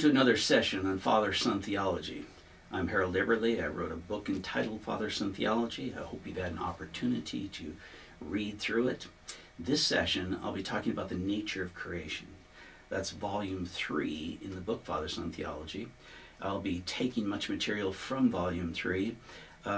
to another session on Father-Son theology. I'm Harold Eberle. I wrote a book entitled Father-Son Theology. I hope you've had an opportunity to read through it. This session, I'll be talking about the nature of creation. That's volume 3 in the book Father-Son Theology. I'll be taking much material from volume 3, but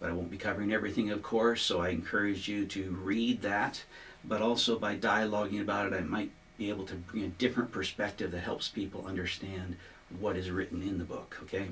I won't be covering everything, of course, so I encourage you to read that. But also by dialoguing about it, I might be able to bring a different perspective that helps people understand what is written in the book, okay?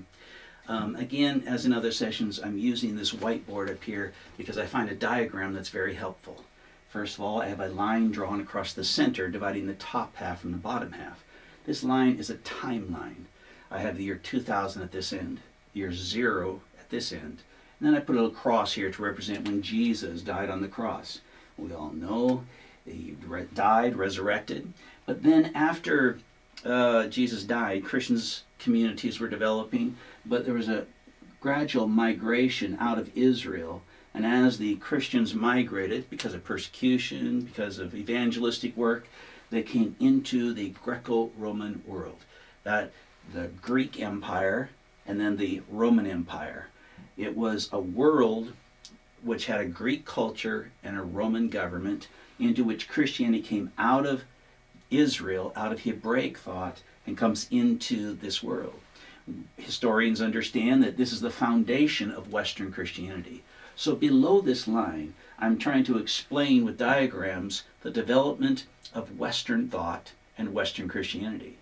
Again, as in other sessions, I'm using this whiteboard up here because I find a diagram that's very helpful. First of all, I have a line drawn across the center, dividing the top half from the bottom half. This line is a timeline. I have the year 2000 at this end, year 0 at this end, and then I put a little cross here to represent when Jesus died on the cross. We all know he died, resurrected, but then after Jesus died, Christians communities were developing, but there was a gradual migration out of Israel, and as the Christians migrated because of persecution, because of evangelistic work, they came into the Greco-Roman world, that the Greek Empire and then the Roman Empire. It was a world which had a Greek culture and a Roman government, into which Christianity came out of Israel, out of Hebraic thought, and comes into this world. Historians understand that this is the foundation of Western Christianity. So below this line, I'm trying to explain with diagrams the development of Western thought and Western Christianity.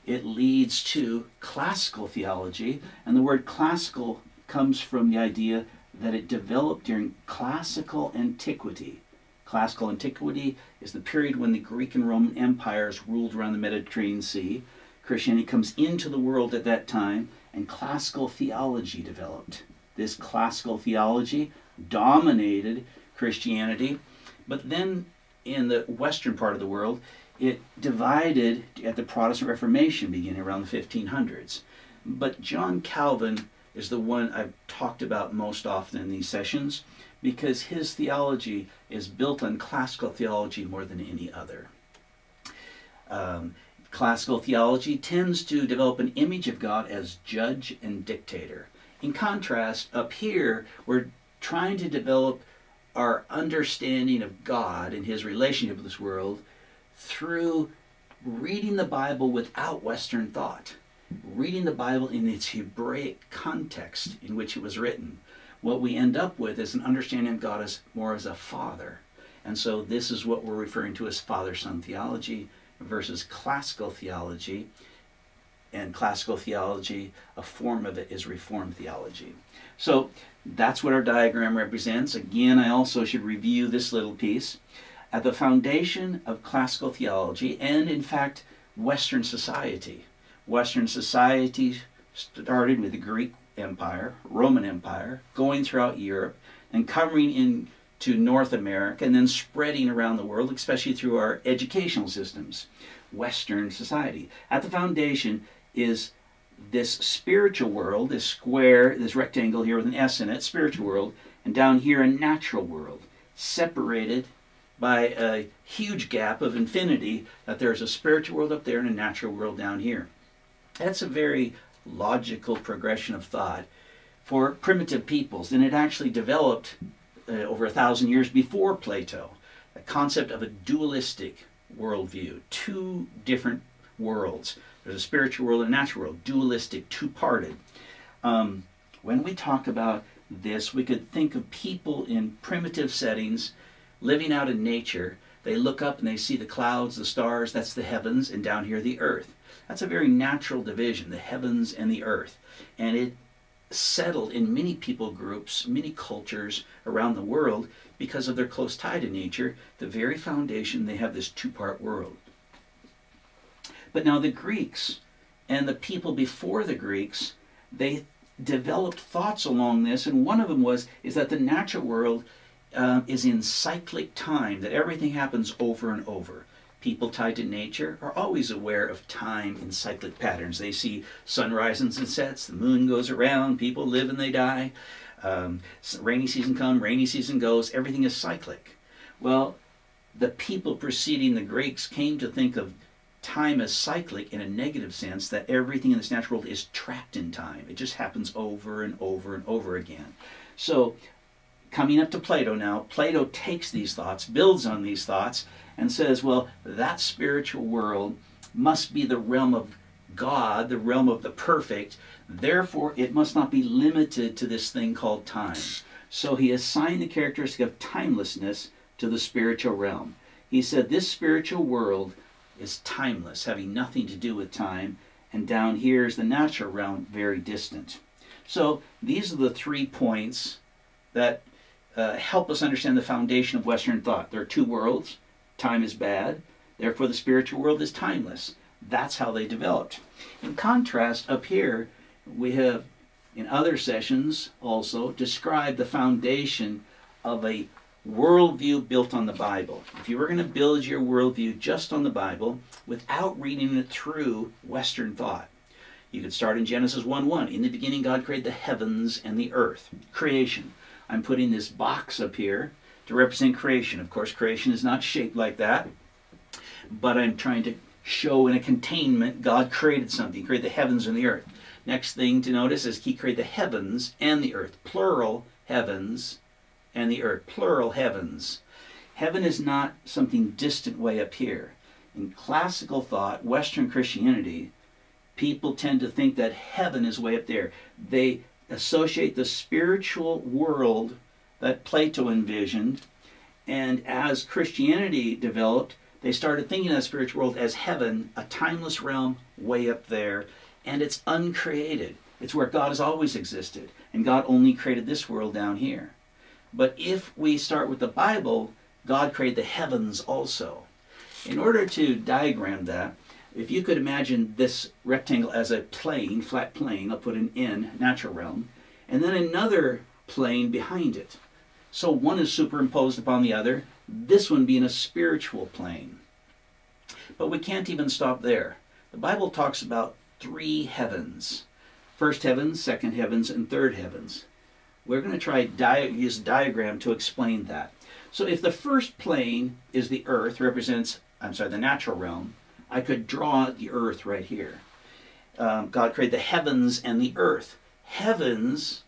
It leads to classical theology, and the word classical comes from the idea that it developed during classical antiquity. Classical antiquity is the period when the Greek and Roman empires ruled around the Mediterranean Sea. Christianity comes into the world at that time, and classical theology developed. This classical theology dominated Christianity, but then in the western part of the world, it divided at the Protestant Reformation beginning around the 1500s. But John Calvin is the one I've talked about most often in these sessions because his theology is built on classical theology more than any other. Classical theology tends to develop an image of God as judge and dictator. In contrast, up here, we're trying to develop our understanding of God and his relationship with this world through reading the Bible without Western thought. Reading the Bible in its Hebraic context in which it was written. What we end up with is an understanding of God as more as a father. And so this is what we're referring to as Father-Son theology versus classical theology. And classical theology, a form of it is Reformed theology. So that's what our diagram represents. Again, I also should review this little piece. At the foundation of classical theology, and in fact, Western society. Western society started with the Greek Empire, Roman Empire, going throughout Europe, and covering into North America, and then spreading around the world, especially through our educational systems. Western society. At the foundation is this spiritual world, this square, this rectangle here with an S in it, spiritual world, and down here a natural world, separated by a huge gap of infinity, that there's a spiritual world up there and a natural world down here. That's a very logical progression of thought for primitive peoples, and it actually developed over 1,000 years before Plato, the concept of a dualistic worldview, two different worlds. There's a spiritual world and a natural world, dualistic, two-parted. When we talk about this, we could think of people in primitive settings living out in nature. They look up and they see the clouds, the stars, that's the heavens, and down here the earth. That's a very natural division, the heavens and the earth. And it settled in many people groups, many cultures around the world because of their close tie to nature. The very foundation, they have this two-part world. But now the Greeks and the people before the Greeks, they developed thoughts along this, and one of them is that the natural world is in cyclic time, that everything happens over and over. People tied to nature are always aware of time in cyclic patterns. They see sunrise and sunsets, the moon goes around, people live and they die. Rainy season comes, rainy season goes, everything is cyclic. Well, the people preceding the Greeks came to think of time as cyclic in a negative sense, that everything in this natural world is trapped in time. It just happens over and over and over again. So coming up to Plato now, Plato takes these thoughts, builds on these thoughts, and says, well, that spiritual world must be the realm of God, the realm of the perfect. Therefore, it must not be limited to this thing called time. So he assigned the characteristic of timelessness to the spiritual realm. He said this spiritual world is timeless, having nothing to do with time, and down here is the natural realm, very distant. So these are the 3 points that help us understand the foundation of Western thought. There are 2 worlds. Time is bad. Therefore, the spiritual world is timeless. That's how they developed. In contrast, up here, we have, in other sessions also, described the foundation of a worldview built on the Bible. If you were going to build your worldview just on the Bible without reading it through Western thought, you could start in Genesis 1:1. In the beginning, God created the heavens and the earth. Creation. I'm putting this box up here to represent creation. Of course, creation is not shaped like that, but I'm trying to show in a containment God created something. He created the heavens and the earth. Next thing to notice is he created the heavens and the earth. Plural, heavens and the earth. Plural, heavens. Heaven is not something distant way up here. In classical thought, Western Christianity, people tend to think that heaven is way up there. They associate the spiritual world that Plato envisioned, and as Christianity developed, they started thinking of the spiritual world as heaven, a timeless realm way up there, and it's uncreated. It's where God has always existed, and God only created this world down here. But if we start with the Bible, God created the heavens also. In order to diagram that, if you could imagine this rectangle as a plane, flat plane, I'll put an N, natural realm, and then another plane behind it. So one is superimposed upon the other, this one being a spiritual plane. But we can't even stop there. The Bible talks about 3 heavens. First heavens, second heavens, and third heavens. We're going to try use a diagram to explain that. So if the first plane is the earth, represents, the natural realm, I could draw the earth right here. God created the heavens and the earth. Heavens,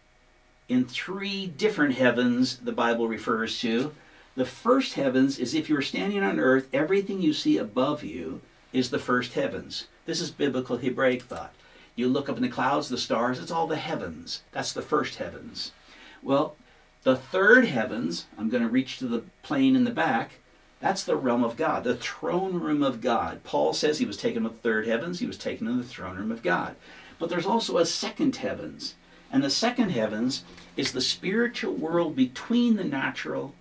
in 3 different heavens the Bible refers to. The first heavens is if you're standing on earth, everything you see above you is the first heavens. This is biblical Hebraic thought. You look up in the clouds, the stars, it's all the heavens. That's the first heavens. Well, the third heavens, I'm going to reach to the plane in the back, that's the realm of God, the throne room of God. Paul says he was taken to the third heavens, he was taken to the throne room of God. But there's also a second heavens. And the second heavens is the spiritual world between the natural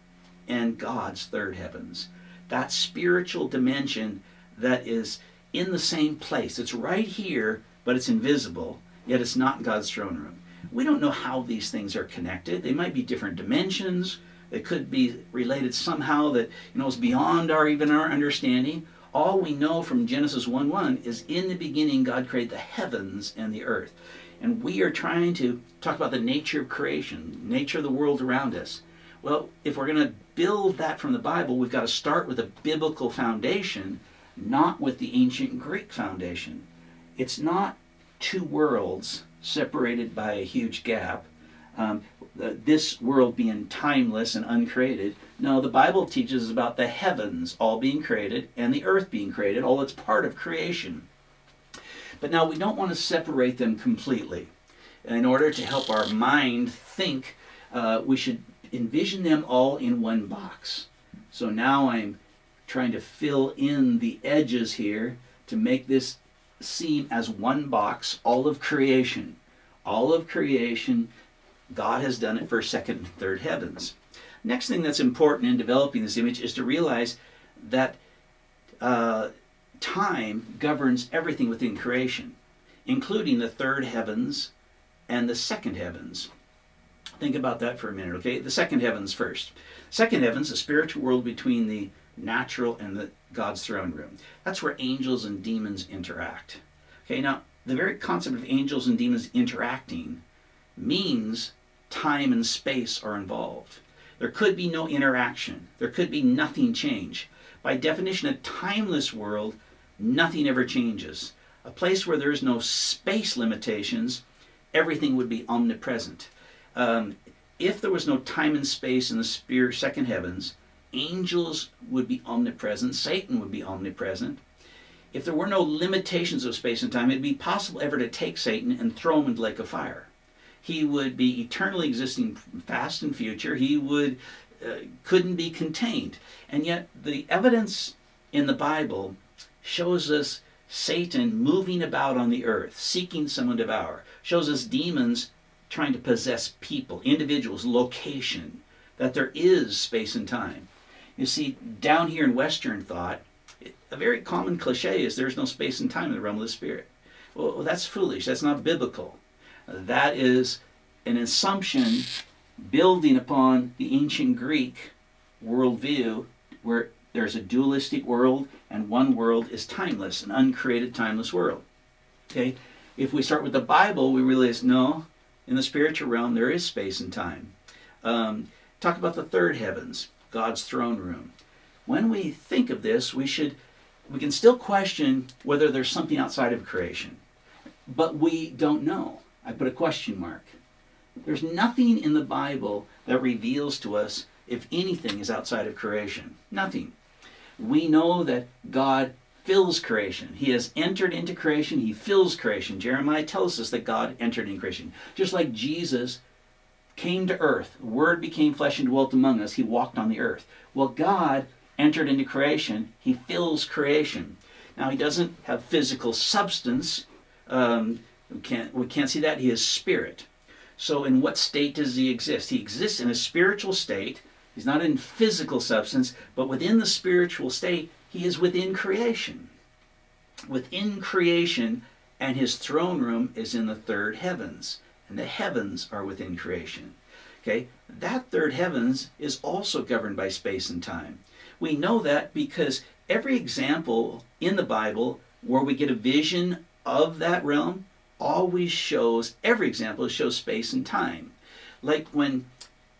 and God's third heavens. That spiritual dimension that is in the same place. It's right here, but it's invisible, yet it's not in God's throne room. We don't know how these things are connected. They might be different dimensions. They could be related somehow that is beyond our understanding. All we know from Genesis 1:1 is in the beginning God created the heavens and the earth. And we are trying to talk about the nature of creation, nature of the world around us. Well, if we're going to build that from the Bible, we've got to start with a biblical foundation, not with the ancient Greek foundation. It's not 2 worlds separated by a huge gap, this world being timeless and uncreated. No, the Bible teaches about the heavens all being created and the earth being created, all that's part of creation. But now we don't want to separate them completely. In order to help our mind think, we should envision them all in one box. So now I'm trying to fill in the edges here to make this seem as one box, all of creation. All of creation, God has done it for second and third heavens. Next thing that's important in developing this image is to realize that time governs everything within creation, including the third heavens and the second heavens. Think about that for a minute, okay? The second heavens first. Second heavens, the spiritual world between the natural and God's throne room. That's where angels and demons interact. Okay, now the very concept of angels and demons interacting means time and space are involved. There could be no interaction. There could be nothing change. By definition, a timeless world nothing ever changes. A place where there's no space limitations, everything would be omnipresent. If there was no time and space in the second heavens, angels would be omnipresent, Satan would be omnipresent. If there were no limitations of space and time, it'd be possible ever to take Satan and throw him into the lake of fire. He would be eternally existing past and future. He would couldn't be contained. And yet the evidence in the Bible shows us Satan moving about on the earth, seeking someone to devour. Shows us demons trying to possess people, individuals, location, that there is space and time. You see, down here in Western thought, a very common cliche is there's no space and time in the realm of the Spirit. Well, that's foolish. That's not biblical. That is an assumption building upon the ancient Greek worldview, where there's a dualistic world and one world is timeless, an uncreated, timeless world. Okay? If we start with the Bible, we realize, no, in the spiritual realm there is space and time. Talk about the third heavens, God's throne room. When we think of this, we can still question whether there's something outside of creation. But we don't know. I put a question mark. There's nothing in the Bible that reveals to us if anything is outside of creation. Nothing. We know that God fills creation. He has entered into creation. He fills creation. Jeremiah tells us that God entered in creation. Just like Jesus came to earth. The Word became flesh and dwelt among us. He walked on the earth. Well, God entered into creation. He fills creation. Now, He doesn't have physical substance. We can't see that. He is spirit. So in what state does He exist? He exists in a spiritual state. He's not in physical substance, but within the spiritual state, He is within creation. Within creation, and His throne room is in the third heavens. And the heavens are within creation. Okay? That third heavens is also governed by space and time. We know that because every example in the Bible where we get a vision of that realm always shows, every example shows space and time. Like when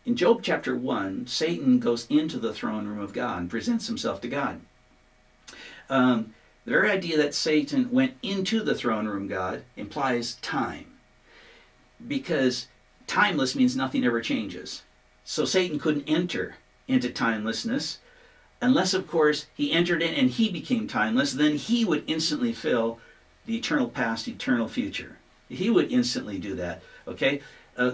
in Job chapter 1, Satan goes into the throne room of God and presents himself to God. The very idea that Satan went into the throne room of God implies time. Because timeless means nothing ever changes. So Satan couldn't enter into timelessness unless, of course, he entered in and he became timeless. Then he would instantly fill the eternal past, eternal future. He would instantly do that, okay?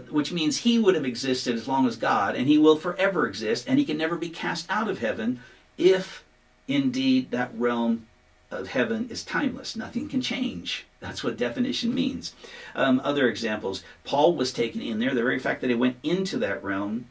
Which means he would have existed as long as God, and he will forever exist, and he can never be cast out of heaven if indeed that realm of heaven is timeless. Nothing can change. That's what definition means. Other examples, Paul was taken in there. The very fact that he went into that realm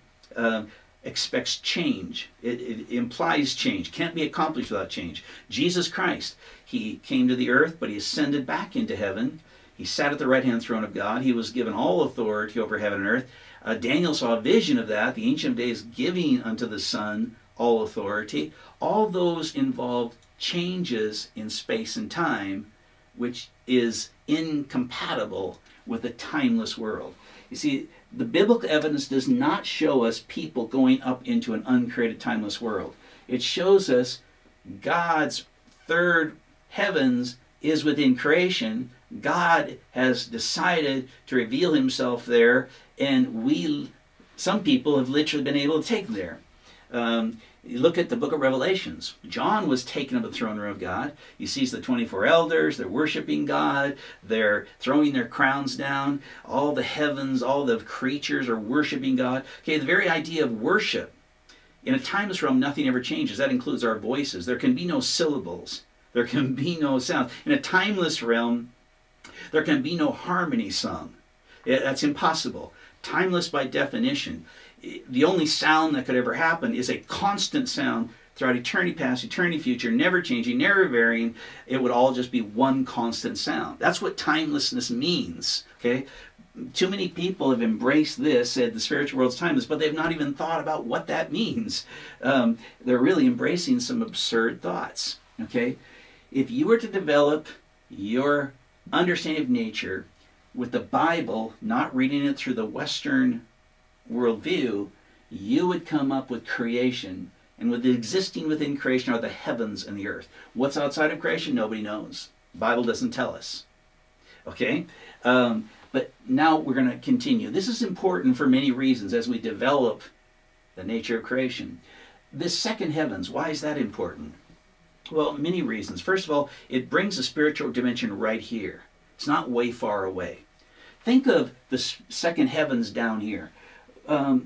expects change. It implies change. Can't be accomplished without change. Jesus Christ, He came to the earth, but He ascended back into heaven. He sat at the right-hand throne of God. He was given all authority over heaven and earth. Daniel saw a vision of that, the Ancient of Days giving unto the Son all authority. All those involve changes in space and time, which is incompatible with a timeless world. You see, the biblical evidence does not show us people going up into an uncreated, timeless world. It shows us God's third heavens is within creation. God has decided to reveal Himself there, and some people have literally been able to take Him there. You look at the book of Revelations. John was taken up to the throne room of God. He sees the 24 elders. They're worshiping God. They're throwing their crowns down. All the heavens, all the creatures are worshiping God. Okay, the very idea of worship. In a timeless realm, nothing ever changes. That includes our voices. There can be no syllables. There can be no sound. In a timeless realm, there can be no harmony sung. That's impossible. Timeless by definition. The only sound that could ever happen is a constant sound throughout eternity past, eternity future, never changing, never varying. It would all just be one constant sound. That's what timelessness means. Okay? Too many people have embraced this, said the spiritual world's timeless, but they've not even thought about what that means. They're really embracing some absurd thoughts. Okay? If you were to develop your understanding of nature with the Bible, not reading it through the Western worldview, you would come up with creation And with the existing within creation are the heavens and the earth. What's outside of creation? Nobody knows. The Bible doesn't tell us. Okay? But now we're going to continue. This is important for many reasons as we develop the nature of creation. This second heavens, why is that important? Well, many reasons. First of all, it brings a spiritual dimension right here. It's not way far away. Think of the second heavens down here.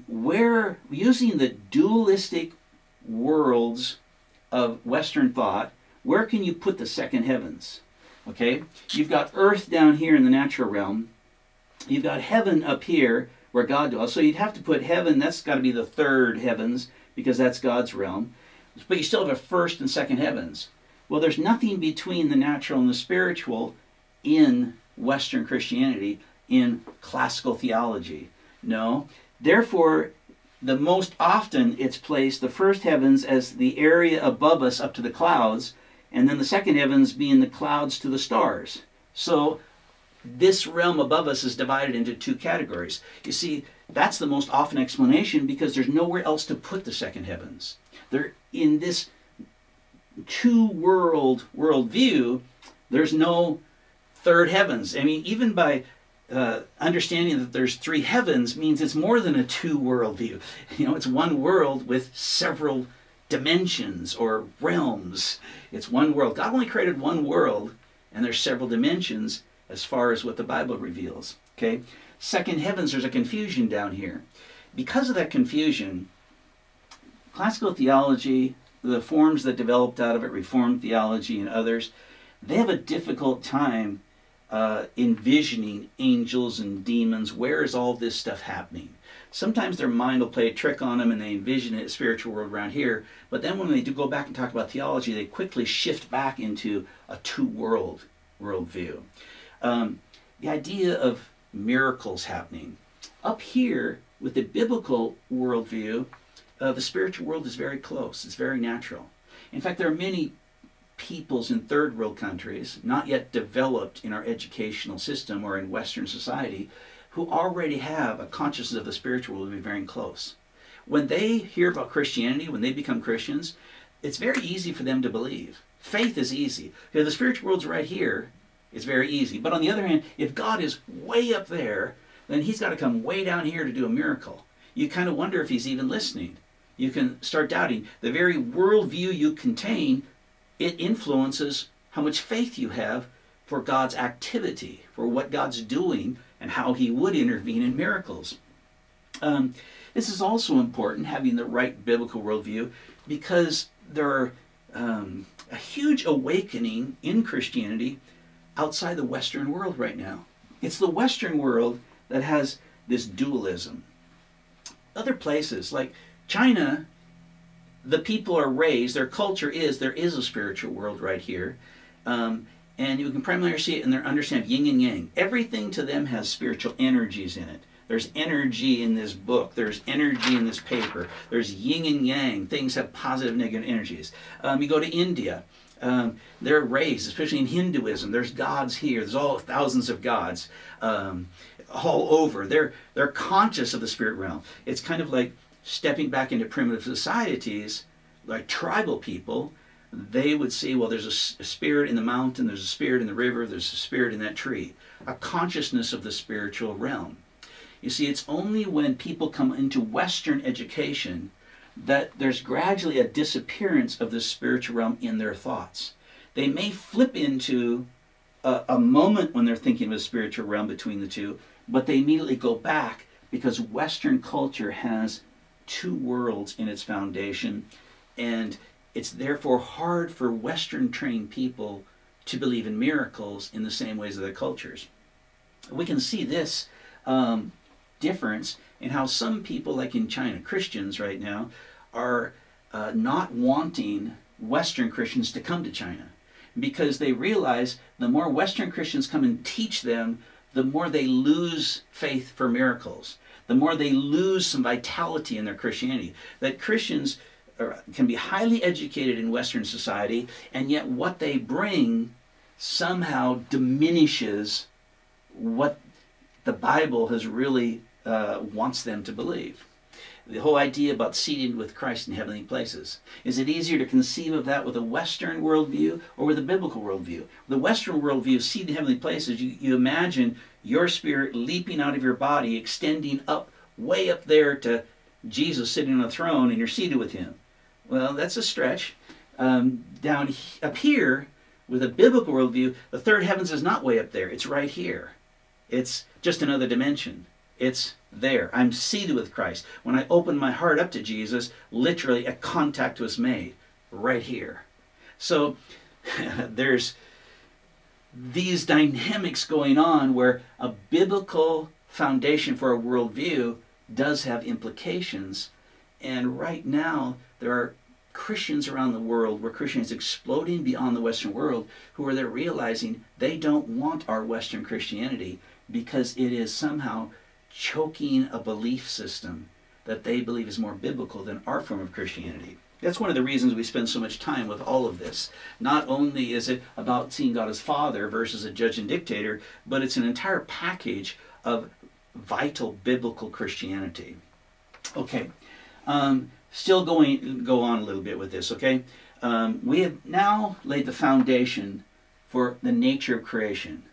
Where, using the dualistic worlds of Western thought, where can you put the second heavens? Okay, you've got earth down here in the natural realm. You've got heaven up here where God dwells. So you'd have to put heaven, that's got to be the third heavens because that's God's realm. But you still have a first and second heavens. Well, there's nothing between the natural and the spiritual in Western Christianity, in classical theology. No. Therefore, the most often it's placed the first heavens as the area above us up to the clouds, and then the second heavens being the clouds to the stars. So this realm above us is divided into two categories. You see, that's the most often explanation because there's nowhere else to put the second heavens. They're in this worldview, there's no third heavens. I mean, even by understanding that there's three heavens means it's more than a two world view. You know, it's one world with several dimensions or realms. It's one world. God only created one world, and there's several dimensions as far as what the Bible reveals. Okay? Second heavens, there's a confusion down here. Because of that confusion, classical theology, the forms that developed out of it, Reformed theology and others, they have a difficult time envisioning angels and demons. Where is all this stuff happening? Sometimes their mind will play a trick on them and they envision a spiritual world around here, but then when they do go back and talk about theology, they quickly shift back into a worldview. The idea of miracles happening. Up here, with the biblical worldview, the spiritual world is very close. It's very natural. In fact, there are many peoples in third world countries, not yet developed in our educational system or in Western society, who already have a consciousness of the spiritual world to be very close. When they hear about Christianity, when they become Christians, it's very easy for them to believe. Faith is easy. You know, the spiritual world's right here. It's very easy. But on the other hand, if God is way up there, then he's got to come way down here to do a miracle. You kind of wonder if he's even listening. You can start doubting. The very worldview you contain, it influences how much faith you have for God's activity, for what God's doing, and how he would intervene in miracles. This is also important, having the right biblical worldview, because there are a huge awakening in Christianity outside the Western world right now. It's the Western world that has this dualism. Other places, like China, the people are raised, their culture is, there is a spiritual world right here. And you can primarily see it in their understanding of yin and yang. Everything to them has spiritual energies in it. There's energy in this book. There's energy in this paper. There's yin and yang. Things have positive and negative energies. You go to India. They're raised, especially in Hinduism. There's gods here. There's all thousands of gods all over. They're conscious of the spirit realm. It's kind of like stepping back into primitive societies, like tribal people. They would see, well, there's a spirit in the mountain, there's a spirit in the river, there's a spirit in that tree. A consciousness of the spiritual realm. You see, it's only when people come into Western education that there's gradually a disappearance of the spiritual realm in their thoughts. They may flip into a moment when they're thinking of a spiritual realm between the two, but they immediately go back because Western culture has two worlds in its foundation, and it's therefore hard for Western trained people to believe in miracles in the same ways as their cultures. We can see this difference in how some people, like in China, Christians right now, are not wanting Western Christians to come to China, because they realize the more Western Christians come and teach them, the more they lose faith for miracles, the more they lose some vitality in their Christianity. That Christians can be highly educated in Western society, and yet what they bring somehow diminishes what the Bible has really wants them to believe. the whole idea about seated with Christ in heavenly places. Is it easier to conceive of that with a Western worldview or with a biblical worldview? The Western worldview, seated in heavenly places, you imagine your spirit leaping out of your body, extending up, way up there to Jesus sitting on a throne, and you're seated with him. Well, that's a stretch. Up here, with a biblical worldview, the third heavens is not way up there. It's right here. It's just another dimension. It's there. I'm seated with Christ. When I open my heart up to Jesus, literally a contact was made right here. So there's these dynamics going on where a biblical foundation for a worldview does have implications. And right now, there are Christians around the world, where Christians exploding beyond the Western world, who are there realizing they don't want our Western Christianity because it is somehow choking a belief system that they believe is more biblical than our form of Christianity. That's one of the reasons we spend so much time with all of this. Not only is it about seeing God as Father versus a judge and dictator, but it's an entire package of vital biblical Christianity. Okay, still go on a little bit with this, okay? We have now laid the foundation for the nature of creation.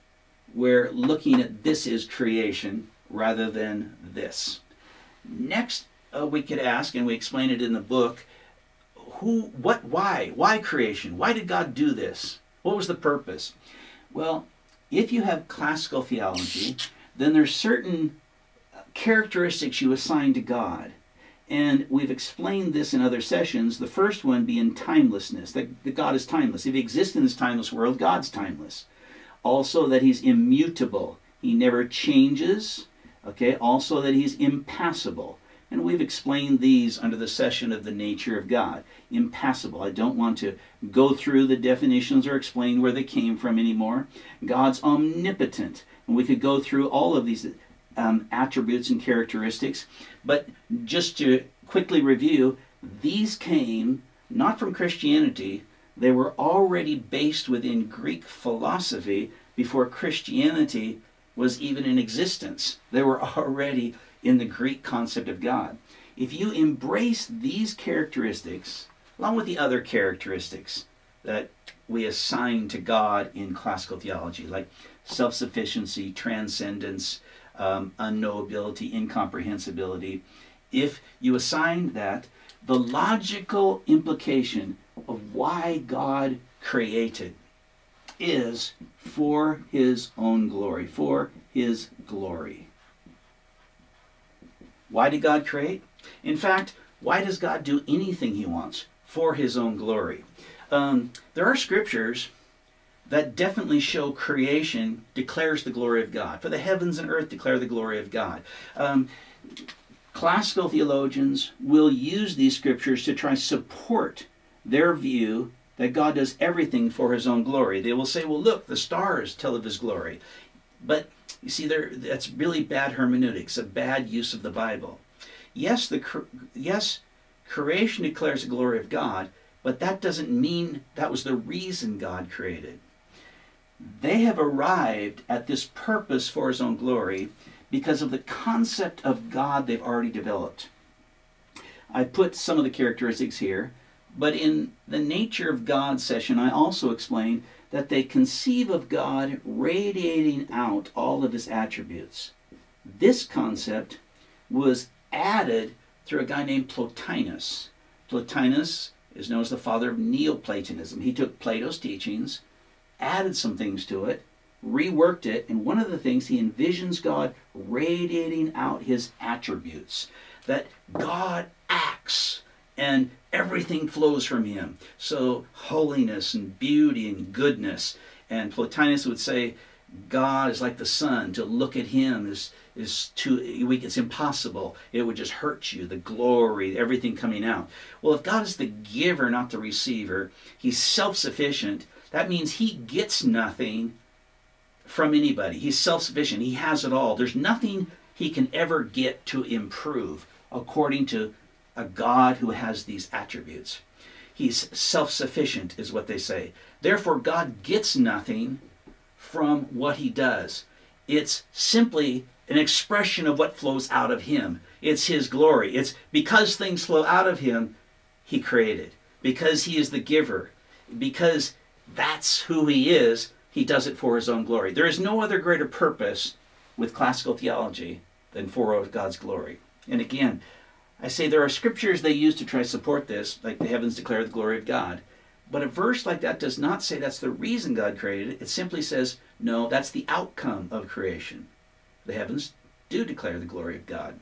We're looking at this is creation rather than this. Next, we could ask, and we explain it in the book, why creation? Why did God do this? What was the purpose? Well, if you have classical theology, then there's certain characteristics you assign to God. And we've explained this in other sessions, the first one being timelessness, that God is timeless. If he exists in this timeless world, God's timeless. Also that he's immutable. He never changes. Okay, also that he's impassible. And we've explained these under the session of the nature of God. Impassible. I don't want to go through the definitions or explain where they came from anymore. God's omnipotent. And we could go through all of these attributes and characteristics. But just to quickly review, these came not from Christianity. They were already based within Greek philosophy before Christianity was even in existence. They were already in the Greek concept of God. If you embrace these characteristics, along with the other characteristics that we assign to God in classical theology, like self-sufficiency, transcendence, unknowability, incomprehensibility, if you assign that, the logical implication of why God created is for his own glory, for his glory. Why did God create? In fact, why does God do anything he wants? For his own glory. There are scriptures that definitely show creation declares the glory of God. For the heavens and earth declare the glory of God. Classical theologians will use these scriptures to try to support their view that God does everything for his own glory. They will say, well, look, the stars tell of his glory. But you see, that's really bad hermeneutics, a bad use of the Bible. Yes, creation declares the glory of God, but that doesn't mean that was the reason God created. They have arrived at this purpose for his own glory because of the concept of God they've already developed. I put some of the characteristics here, but in the nature of God session, I also explained that they conceive of God radiating out all of his attributes. This concept was added through a guy named Plotinus. Plotinus is known as the father of Neoplatonism. He took Plato's teachings, added some things to it, reworked it, and one of the things, he envisions God radiating out his attributes. That God acts and everything flows from him. So holiness and beauty and goodness. And Plotinus would say God is like the sun. To look at him is too weak. It's impossible. It would just hurt you. The glory, everything coming out. Well, if God is the giver, not the receiver, he's self-sufficient. That means he gets nothing from anybody. He's self-sufficient. He has it all. There's nothing he can ever get to improve according to a God who has these attributes. He's self-sufficient is what they say. Therefore, God gets nothing from what he does. It's simply an expression of what flows out of him. It's his glory. It's because things flow out of him, he created. Because he is the giver. Because that's who he is, he does it for his own glory. There is no other greater purpose with classical theology than for God's glory. And again, I say there are scriptures they use to try to support this, like the heavens declare the glory of God. But a verse like that does not say that's the reason God created it. It simply says, no, that's the outcome of creation. The heavens do declare the glory of God.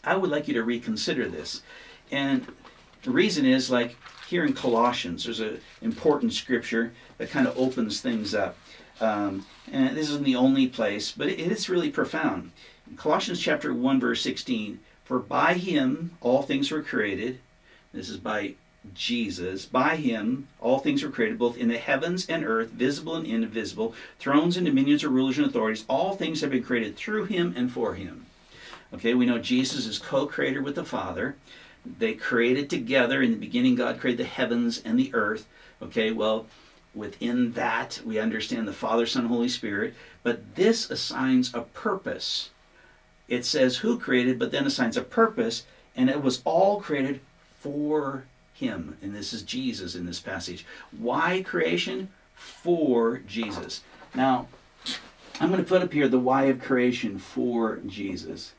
I would like you to reconsider this. And the reason is, like here in Colossians, there's an important scripture that kind of opens things up. And this isn't the only place, but it is really profound. In Colossians chapter 1, verse 16, for by him all things were created. This is by Jesus. By him all things were created, both in the heavens and earth, visible and invisible, thrones and dominions or rulers and authorities. All things have been created through him and for him. Okay, we know Jesus is co-creator with the Father. They created together. In the beginning, God created the heavens and the earth. Okay, well, within that, we understand the Father, Son, Holy Spirit. But this assigns a purpose. It says who created, but then assigns a purpose. And it was all created for him. And this is Jesus in this passage. Why creation? For Jesus. Now, I'm going to put up here the why of creation for Jesus.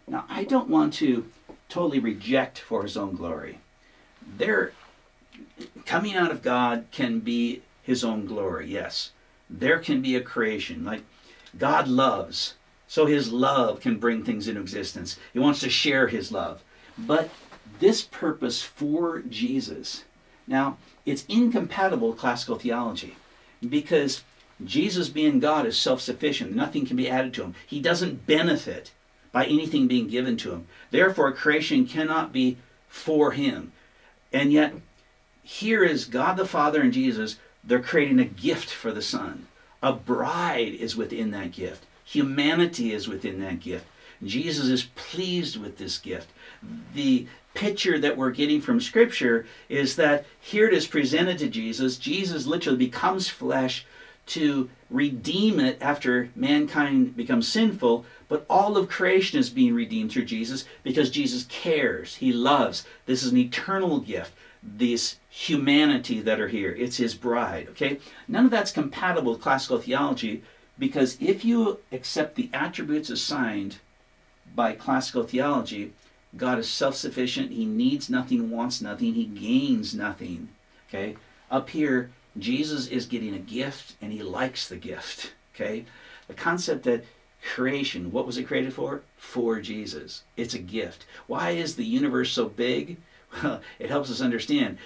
Now, I don't want to totally reject for his own glory. Coming out of God can be his own glory, yes. There can be a creation. Like God loves, so his love can bring things into existence. He wants to share his love. But this purpose for Jesus, now, it's incompatible with classical theology because Jesus being God is self-sufficient. Nothing can be added to him. He doesn't benefit by anything being given to him. Therefore, creation cannot be for him. And yet, here is God the Father and Jesus. They're creating a gift for the Son. A bride is within that gift. Humanity is within that gift. Jesus is pleased with this gift. The picture that we're getting from Scripture is that here it is presented to Jesus. Jesus literally becomes flesh to redeem it after mankind becomes sinful, but all of creation is being redeemed through Jesus because Jesus cares. He loves. This is an eternal gift. This humanity that are here, it's his bride. Okay, none of that's compatible with classical theology because if you accept the attributes assigned by classical theology, God is self-sufficient. He needs nothing, wants nothing. He gains nothing. Okay, up here, Jesus is getting a gift and he likes the gift. Okay, the concept that creation, what was it created for? For Jesus. It's a gift. Why is the universe so big? Well, it helps us understand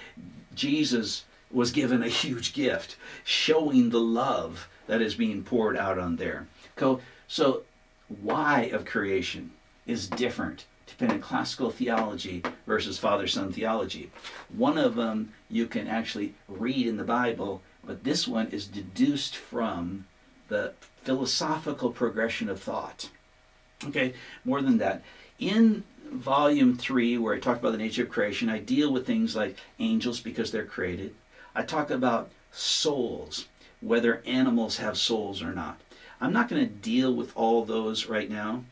Jesus was given a huge gift, showing the love that is being poured out on there. So why of creation is different depending on classical theology versus Father-Son theology. One of them you can actually read in the Bible, but this one is deduced from the philosophical progression of thought. Okay, more than that. In volume 3, where I talk about the nature of creation, I deal with things like angels because they're created. I talk about souls, whether animals have souls or not. I'm not going to deal with all those right now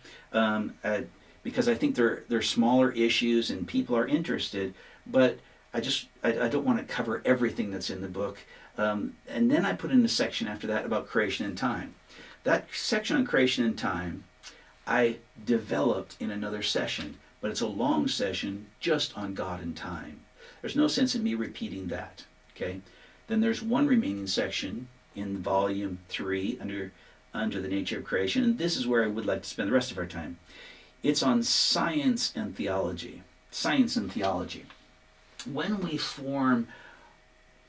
because I think they're smaller issues and people are interested, but I don't want to cover everything that's in the book. And then I put in a section after that about creation and time. That section on creation and time I developed in another session, but it's a long session just on God and time. There's no sense in me repeating that. Okay. Then there's one remaining section in volume 3 under the nature of creation, and this is where I would like to spend the rest of our time. It's on science and theology. Science and theology. When we form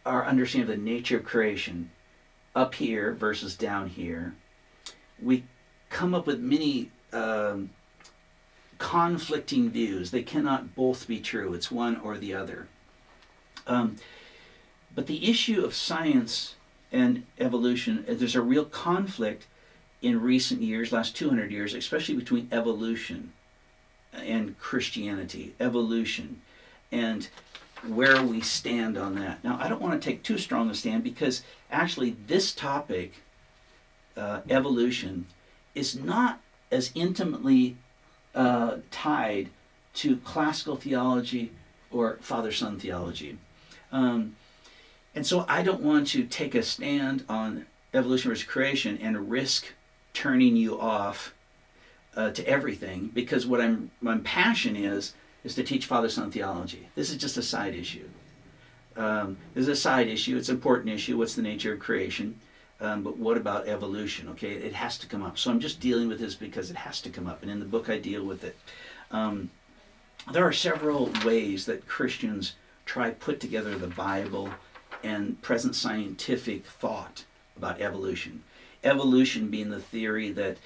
our understanding of the nature of creation up here versus down here, we come up with many conflicting views. They cannot both be true. It's one or the other. But the issue of science and evolution, there's a real conflict in recent years, last 200 years, especially between evolution and Christianity. Evolution and where we stand on that. Now, I don't want to take too strong a stand because actually this topic, evolution, is not as intimately tied to classical theology or Father-Son theology. And so I don't want to take a stand on evolution versus creation and risk turning you off to everything, because what my passion is to teach Father-Son theology. This is just a side issue. This is a side issue. It's an important issue. What's the nature of creation? But what about evolution? Okay, it has to come up. So I'm just dealing with this because it has to come up. And in the book I deal with it. There are several ways that Christians try to put together the Bible and present scientific thought about evolution. Evolution being the theory that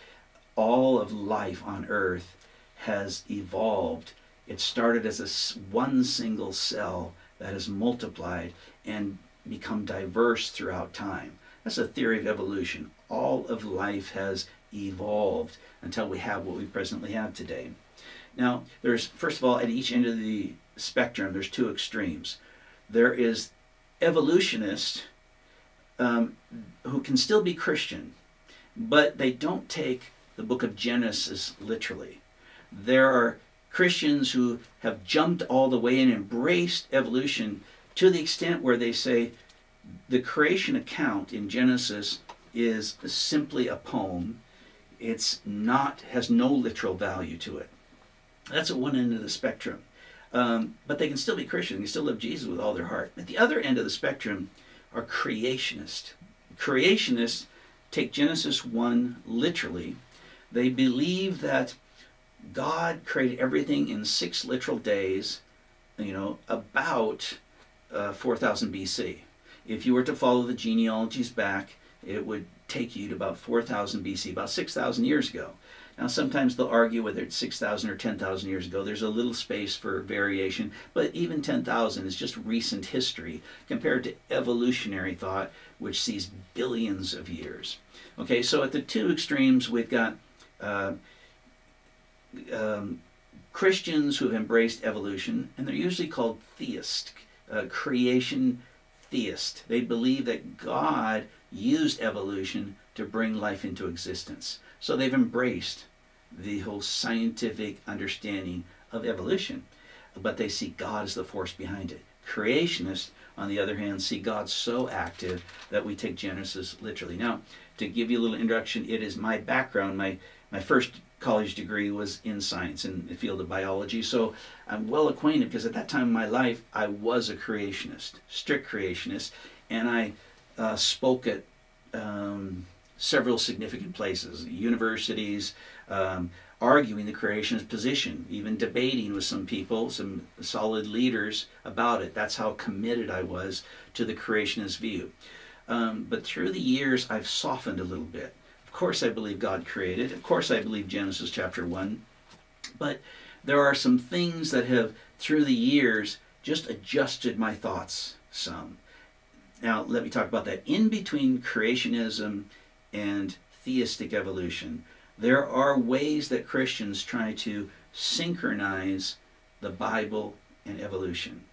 all of life on Earth has evolved. It started as one single cell that has multiplied and become diverse throughout time. That's a theory of evolution. All of life has evolved until we have what we presently have today. Now, there's, first of all, at each end of the spectrum, there's two extremes. There is evolutionists who can still be Christian, but they don't take the book of Genesis literally. There are Christians who have jumped all the way and embraced evolution to the extent where they say the creation account in Genesis is simply a poem. It's not, has no literal value to it. That's at one end of the spectrum. But they can still be Christian. They can still love Jesus with all their heart. At the other end of the spectrum are creationists. Creationists take Genesis 1 literally. They believe that God created everything in 6 literal days, about 4000 BC. If you were to follow the genealogies back, it would take you to about 4000 BC, about 6,000 years ago. Now, sometimes they'll argue whether it's 6,000 or 10,000 years ago. There's a little space for variation, but even 10,000 is just recent history compared to evolutionary thought, which sees billions of years. Okay, so at the two extremes, we've got Christians who have embraced evolution, and they're usually called theist, creation theist. They believe that God used evolution to bring life into existence. So they've embraced the whole scientific understanding of evolution, but they see God as the force behind it. Creationists, on the other hand, see God so active that we take Genesis literally. Now, to give you a little introduction, it is my background. My first college degree was in science, in the field of biology, so I'm well acquainted, because at that time in my life, I was a creationist, strict creationist, and I spoke at several significant places, universities, arguing the creationist position, even debating with some people, some solid leaders about it. That's how committed I was to the creationist view. But through the years, I've softened a little bit. Of course, I believe God created. Of course, I believe Genesis chapter 1. But there are some things that have, through the years, just adjusted my thoughts some. Now, let me talk about that. In between creationism and theistic evolution, there are ways that Christians try to synchronize the Bible and evolution.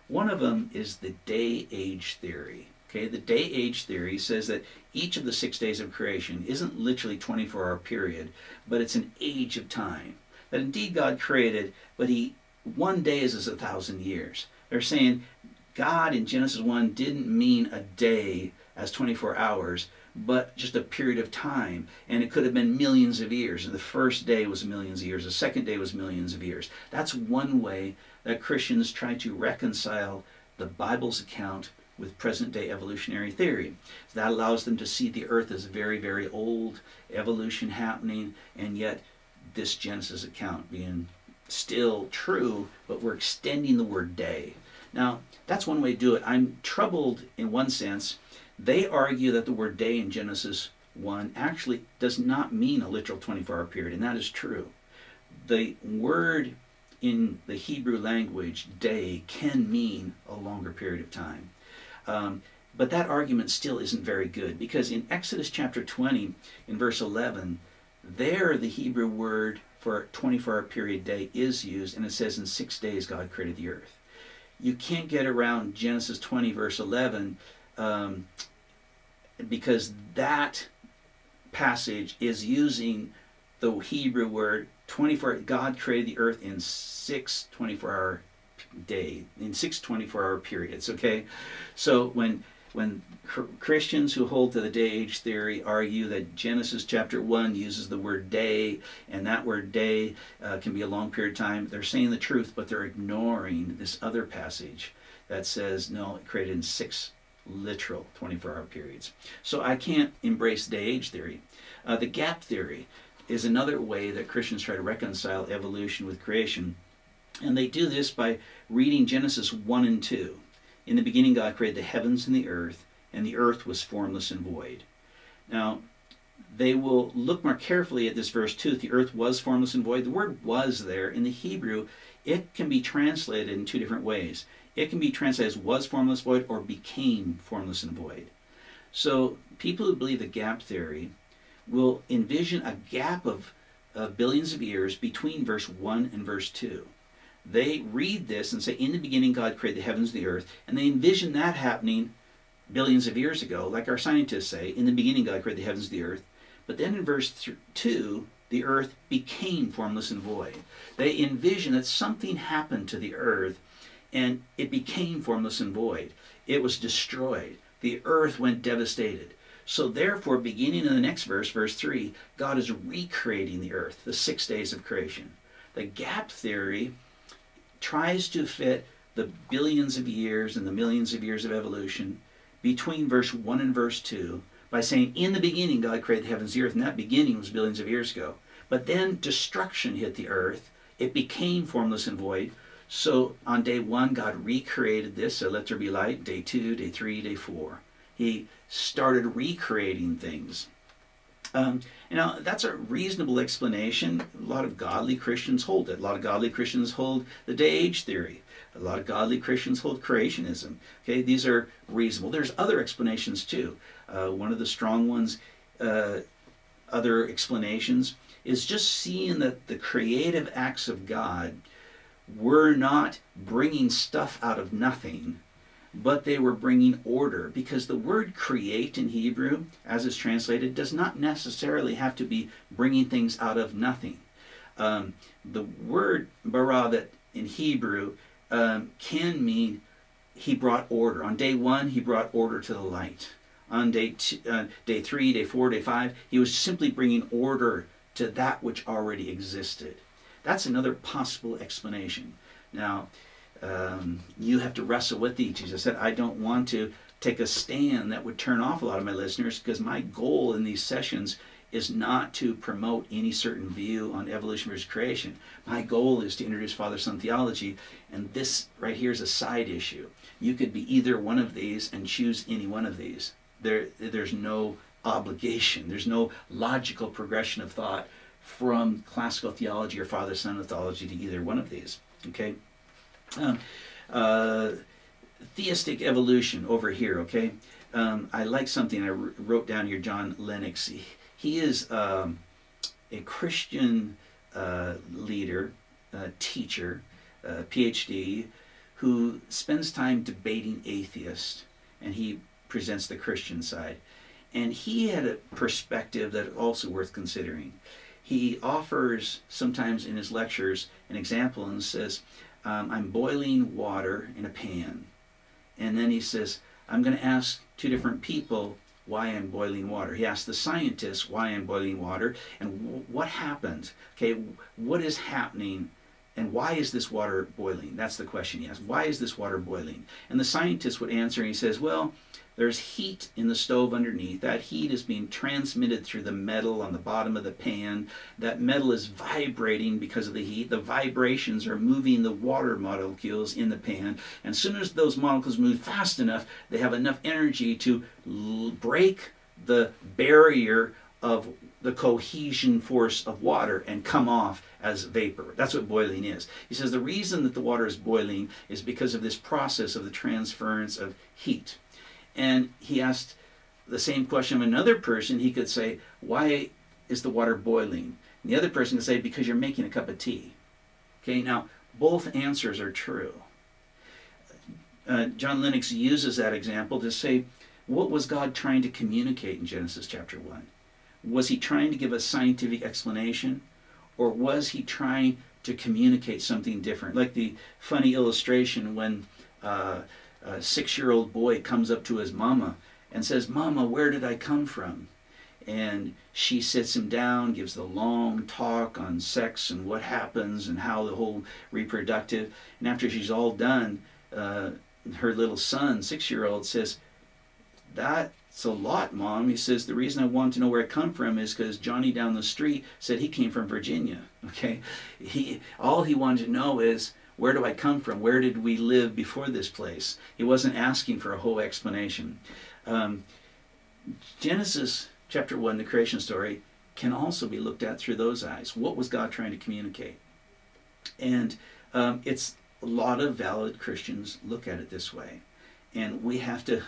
One of them is the day-age theory. Okay, the day-age theory says that each of the 6 days of creation isn't literally 24-hour period, but it's an age of time. That indeed God created, but one day is as 1,000 years. They're saying God in Genesis 1 didn't mean a day as 24 hours, but just a period of time. And it could have been millions of years. And the first day was millions of years. The second day was millions of years. That's one way that Christians try to reconcile the Bible's account with present-day evolutionary theory. So that allows them to see the earth as very, very old, evolution happening, and yet this Genesis account being still true, but we're extending the word day. Now, that's one way to do it. I'm troubled in one sense. They argue that the word day in Genesis 1 actually does not mean a literal 24-hour period, and that is true. The word in the Hebrew language, day, can mean a longer period of time. But that argument still isn't very good, because in Exodus chapter 20, in verse 11, there the Hebrew word for 24-hour period day is used, and it says in 6 days God created the earth. You can't get around Genesis 20 verse 11 because that passage is using the Hebrew word 24. God created the earth in 6 24-hour day, in 6 24-hour periods. Okay, so when Christians who hold to the day-age theory argue that Genesis chapter 1 uses the word day, and that word day can be a long period of time, they're saying the truth, but they're ignoring this other passage that says, no, it created in 6 literal 24-hour periods. So I can't embrace day-age theory. The gap theory is another way that Christians try to reconcile evolution with creation. And they do this by reading Genesis 1 and 2. In the beginning, God created the heavens and the earth was formless and void. Now, they will look more carefully at this verse 2, that the earth was formless and void. The word was there. In the Hebrew, it can be translated in 2 different ways. It can be translated as was formless, void, or became formless and void. So people who believe the gap theory will envision a gap of billions of years between verse 1 and verse 2. They read this and say, in the beginning God created the heavens and the earth, and they envision that happening billions of years ago, like our scientists say, in the beginning God created the heavens and the earth. But then in verse 2, the earth became formless and void. They envision that something happened to the earth, and it became formless and void. It was destroyed. The earth went devastated. So therefore, beginning in the next verse, verse 3, God is recreating the earth, the 6 days of creation. The gap theory tries to fit the billions of years and the millions of years of evolution between verse 1 and verse 2 by saying, in the beginning God created the heavens and the earth, and that beginning was billions of years ago. But then destruction hit the earth. It became formless and void. So on day 1, God recreated this, so let there be light. Day 2, day 3, day 4. He started recreating things. That's a reasonable explanation. A lot of godly Christians hold it. A lot of godly Christians hold the day-age theory. A lot of godly Christians hold creationism. Okay, these are reasonable. There's other explanations too. One of the strong ones, other explanations, is just seeing that the creative acts of God were not bringing stuff out of nothing, but they were bringing order, because the word create in Hebrew, as it's translated, does not necessarily have to be bringing things out of nothing. The word bara that in Hebrew can mean he brought order. On day 1, he brought order to the light. On day 3, day 4, day 5, he was simply bringing order to that which already existed. That's another possible explanation. Now, you have to wrestle with each. As I said, I don't want to take a stand that would turn off a lot of my listeners, because my goal in these sessions is not to promote any certain view on evolution versus creation. My goal is to introduce Father-Son theology, and this right here is a side issue. You could be either one of these and choose any one of these. There's no obligation. There's no logical progression of thought from classical theology or Father-Son theology to either one of these. Okay? Theistic evolution over here, okay? I like something I wrote down here, John Lennox. He is a Christian leader, teacher, PhD, who spends time debating atheists, and he presents the Christian side. And he had a perspective that is also worth considering. He offers, sometimes in his lectures, an example and says, I'm boiling water in a pan. And then he says, I'm going to ask 2 different people why I'm boiling water. He asks the scientists why I'm boiling water and what happened. Okay, what is happening and why is this water boiling? That's the question he asks. Why is this water boiling? And the scientist would answer, and he says, well, there's heat in the stove underneath. That heat is being transmitted through the metal on the bottom of the pan. That metal is vibrating because of the heat. The vibrations are moving the water molecules in the pan. And as soon as those molecules move fast enough, they have enough energy to break the barrier of the cohesion force of water and come off as vapor. That's what boiling is. He says the reason that the water is boiling is because of this process of the transference of heat. And he asked the same question of another person. He could say, why is the water boiling? And the other person could say, because you're making a cup of tea. Okay, now both answers are true. John Lennox uses that example to say, what was God trying to communicate in Genesis chapter 1? Was he trying to give a scientific explanation, or was he trying to communicate something different? Like the funny illustration when a 6-year-old boy comes up to his mama and says, "Mama, where did I come from?" And she sits him down, gives the long talk on sex and what happens and how the whole reproductive. And after she's all done, her little son, 6-year-old, says, "That's a lot, Mom." He says, "The reason I want to know where I come from is because Johnny down the street said he came from Virginia." Okay, all he wanted to know is, where do I come from? Where did we live before this place? He wasn't asking for a whole explanation. Genesis chapter 1, the creation story, can also be looked at through those eyes. What was God trying to communicate? And it's a lot of valid Christians look at it this way. And we have to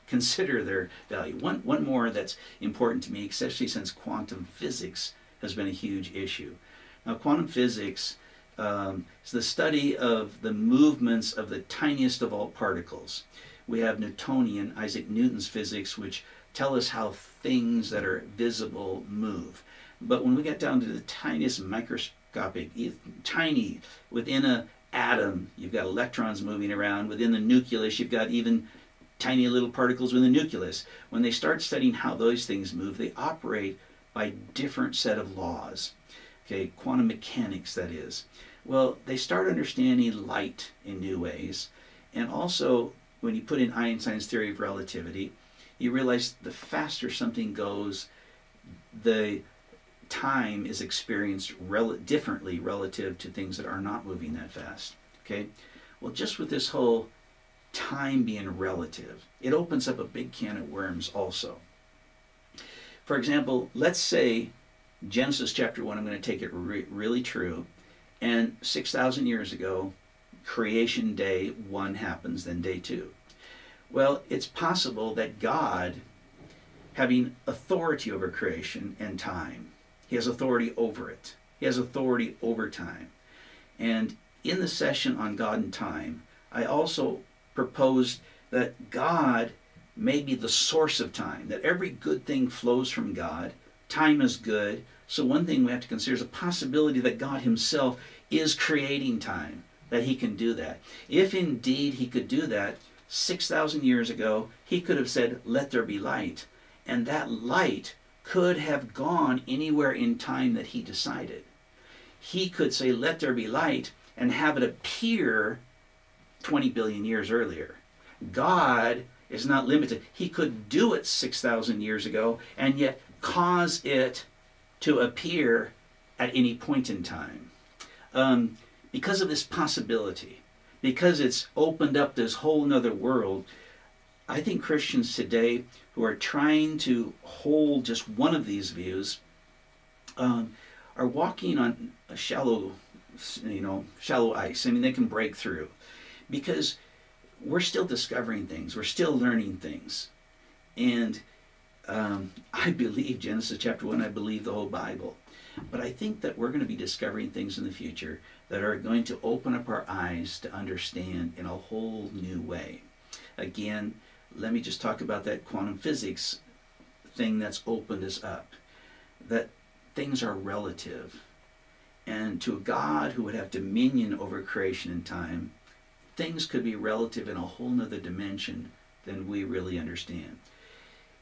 consider their value. One more that's important to me, especially since quantum physics has been a huge issue. Now, quantum physics is the study of the movements of the tiniest of all particles. We have Newtonian, Isaac Newton's physics, which tell us how things that are visible move. But when we get down to the tiniest microscopic, tiny, within an atom, you've got electrons moving around. Within the nucleus, you've got even tiny little particles within the nucleus. When they start studying how those things move, they operate by different set of laws. Okay, quantum mechanics, that is. Well, they start understanding light in new ways. And also, when you put in Einstein's theory of relativity, you realize the faster something goes, the time is experienced differently relative to things that are not moving that fast. Okay? Well, just with this whole time being relative, it opens up a big can of worms also. For example, let's say Genesis chapter 1, I'm going to take it really true, and 6,000 years ago, creation day 1 happens, then day 2. Well, it's possible that God, having authority over creation and time, he has authority over it. He has authority over time. And in the session on God and time, I also proposed that God may be the source of time, that every good thing flows from God. Time is good. So one thing we have to consider is a possibility that God himself is creating time, that he can do that. If indeed he could do that, 6,000 years ago, he could have said, "Let there be light." And that light could have gone anywhere in time that he decided. He could say, "Let there be light," and have it appear 20 billion years earlier. God is not limited. He could do it 6,000 years ago and yet cause it to appear at any point in time. Because of this possibility, because it's opened up this whole nother world, I think Christians today who are trying to hold just one of these views are walking on a shallow ice. I mean, they can break through because we're still discovering things. We're still learning things. And I believe Genesis chapter 1, I believe the whole Bible. But I think that we're going to be discovering things in the future that are going to open up our eyes to understand in a whole new way. Again, let me just talk about that quantum physics thing that's opened us up. That things are relative. And to a God who would have dominion over creation and time, things could be relative in a whole nother dimension than we really understand.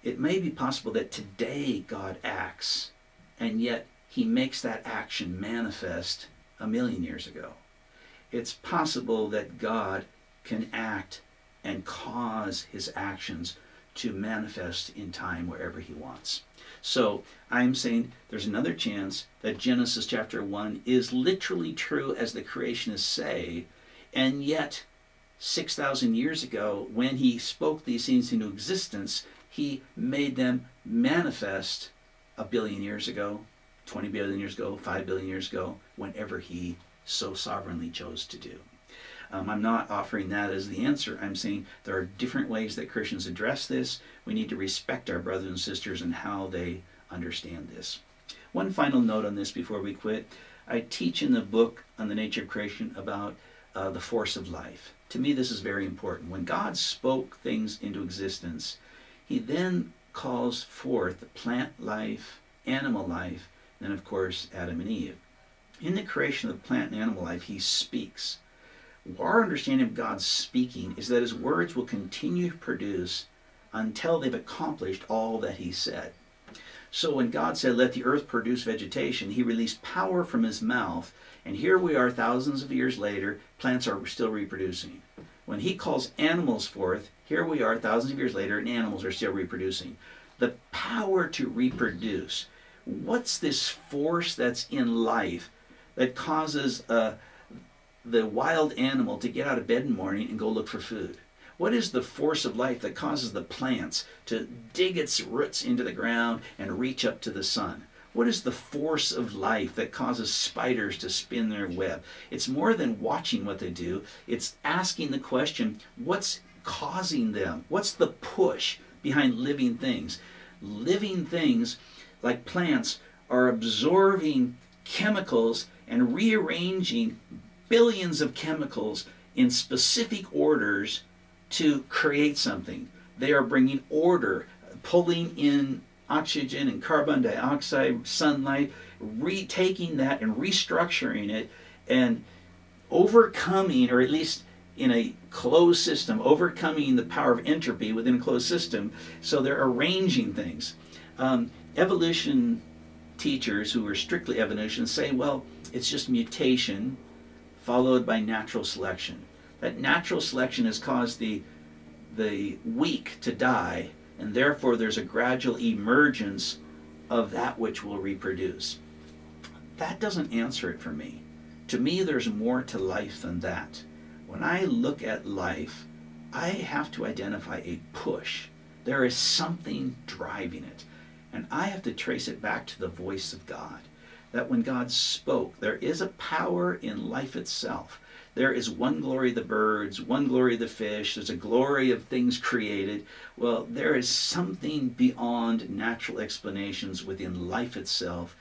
It may be possible that today God acts, and yet he makes that action manifest 1,000,000 years ago. It's possible that God can act and cause his actions to manifest in time wherever he wants. So I'm saying there's another chance that Genesis chapter 1 is literally true as the creationists say, and yet 6,000 years ago, when he spoke these things into existence, he made them manifest 1,000,000,000 years ago, 20 billion years ago, 5 billion years ago, whenever he so sovereignly chose to do. I'm not offering that as the answer. I'm saying there are different ways that Christians address this. We need to respect our brothers and sisters and how they understand this. One final note on this before we quit. I teach in the book on the nature of creation about the force of life. To me, this is very important. When God spoke things into existence, he then calls forth plant life, animal life, then of course Adam and Eve. In the creation of plant and animal life, he speaks. Our understanding of God's speaking is that his words will continue to produce until they've accomplished all that he said. So when God said, let the earth produce vegetation, he released power from his mouth, and here we are thousands of years later, plants are still reproducing. When he calls animals forth, here we are thousands of years later, and animals are still reproducing. The power to reproduce. What's this force that's in life that causes the wild animal to get out of bed in the morning and go look for food? What is the force of life that causes the plants to dig its roots into the ground and reach up to the sun? What is the force of life that causes spiders to spin their web? It's more than watching what they do. It's asking the question, what's causing them? What's the push behind living things? Living things, like plants, are absorbing chemicals and rearranging billions of chemicals in specific orders to create something. They are bringing order, pulling in oxygen and carbon dioxide, sunlight, retaking that and restructuring it and overcoming, or at least in a closed system, overcoming the power of entropy within a closed system. So they're arranging things. Evolution teachers who are strictly evolution say, well, it's just mutation followed by natural selection. That natural selection has caused the weak to die, and therefore there's a gradual emergence of that which will reproduce. That doesn't answer it for me. To me, there's more to life than that. When I look at life, I have to identify a push. There is something driving it. And I have to trace it back to the voice of God. That when God spoke, there is a power in life itself. There is one glory of the birds, one glory of the fish, there's a glory of things created. Well, there is something beyond natural explanations within life itself.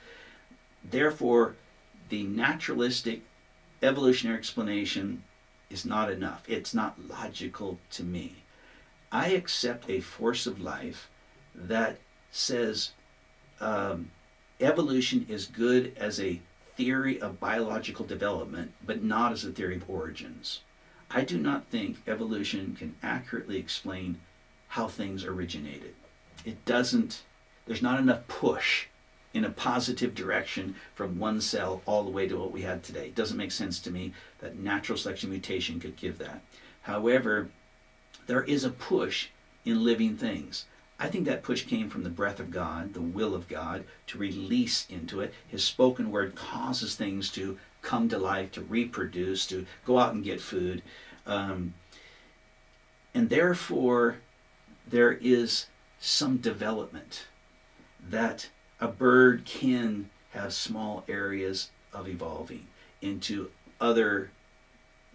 Therefore, the naturalistic evolutionary explanation is not enough. It's not logical to me. I accept a force of life that says evolution is good as a theory of biological development, but not as a theory of origins. I do not think evolution can accurately explain how things originated. It doesn't, there's not enough push in a positive direction from one cell all the way to what we have today. It doesn't make sense to me that natural selection mutation could give that. However, there is a push in living things. I think that push came from the breath of God, the will of God, to release into it. His spoken word causes things to come to life, to reproduce, to go out and get food. And therefore, there is some development that a bird can have small areas of evolving into other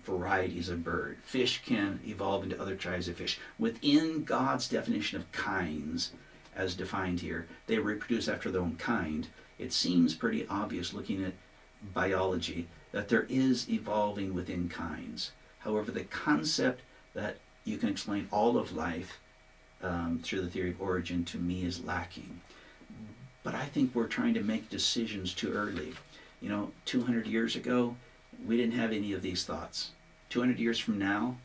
varieties of bird. Fish can evolve into other tribes of fish. Within God's definition of kinds, as defined here, they reproduce after their own kind. It seems pretty obvious looking at biology that there is evolving within kinds. However, the concept that you can explain all of life through the theory of origin, to me, is lacking. But I think we're trying to make decisions too early. You know, 200 years ago, we didn't have any of these thoughts. 200 years from now,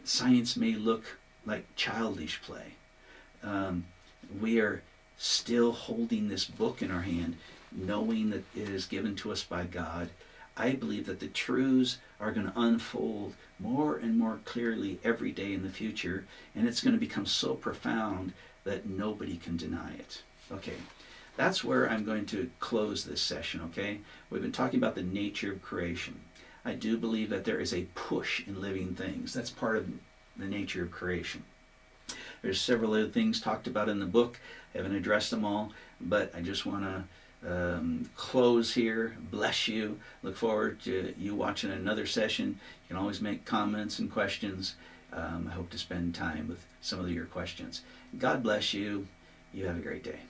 science may look like childish play. We are still holding this book in our hand, knowing that it is given to us by God. I believe that the truths are going to unfold more and more clearly every day in the future, and it's going to become so profound that nobody can deny it. Okay, that's where I'm going to close this session, okay? We've been talking about the nature of creation. I do believe that there is a push in living things. That's part of the nature of creation. There's several other things talked about in the book. I haven't addressed them all, but I just want to close here. Bless you. Look forward to you watching another session. You can always make comments and questions. I hope to spend time with some of your questions. God bless you. You have a great day.